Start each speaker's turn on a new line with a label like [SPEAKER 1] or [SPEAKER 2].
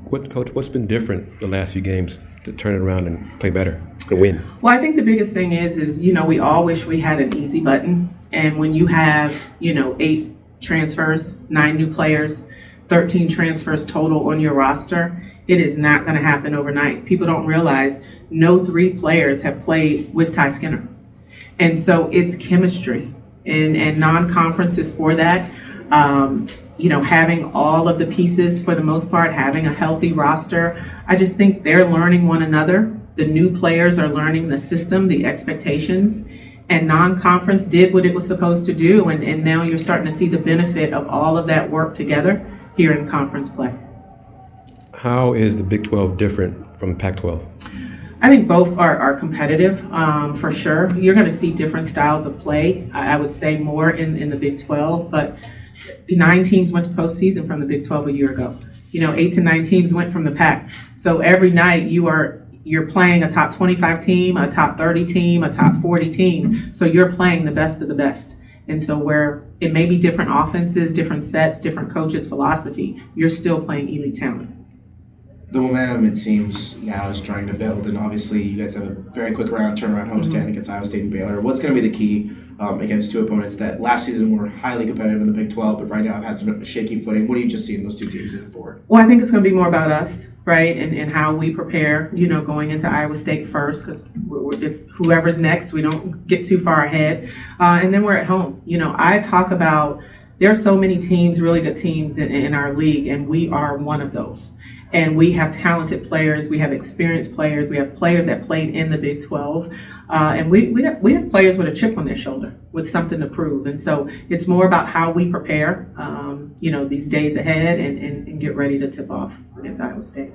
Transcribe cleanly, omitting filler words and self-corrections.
[SPEAKER 1] What's been different the last few games to turn it around and play better, to win?
[SPEAKER 2] Well, I think the biggest thing is we all wish we had an easy button. And when you have, 8 transfers, 9 new players, 13 transfers total on your roster, it is not going to happen overnight. People don't realize no 3 players have played with Ty Skinner. And so it's chemistry. And non-conference is for that. Having all of the pieces for the most part, having a healthy roster. I just think they're learning one another. The new players are learning the system, the expectations. And non-conference did what it was supposed to do. And now you're starting to see the benefit of all of that work together here in conference play.
[SPEAKER 1] How is the Big 12 different from Pac-12?
[SPEAKER 2] I think both are competitive, for sure. You're going to see different styles of play. I would say more in the Big 12, but 9 teams went to postseason from the Big 12 a year ago. 8 to 9 teams went from the Pac. So every night you're playing a top 25 team, a top 30 team, a top 40 team. So you're playing the best of the best. And so where it may be different offenses, different sets, different coaches' philosophy, you're still playing elite talent.
[SPEAKER 3] The momentum, it seems, now is trying to build, and obviously you guys have a very quick turnaround homestand against Iowa State and Baylor. What's going to be the key against 2 opponents that last season were highly competitive in the Big 12, but right now have had some shaky footing? What do you just see in those 2 teams moving forward?
[SPEAKER 2] Well, I think it's going to be more about us, right, and how we prepare, going into Iowa State first, because it's whoever's next. We don't get too far ahead. And then we're at home. I talk about there are so many teams, really good teams in our league, and we are one of those. And we have talented players, we have experienced players, we have players that played in the Big 12, and we have players with a chip on their shoulder, with something to prove. And so it's more about how we prepare, these days ahead and get ready to tip off against Iowa State.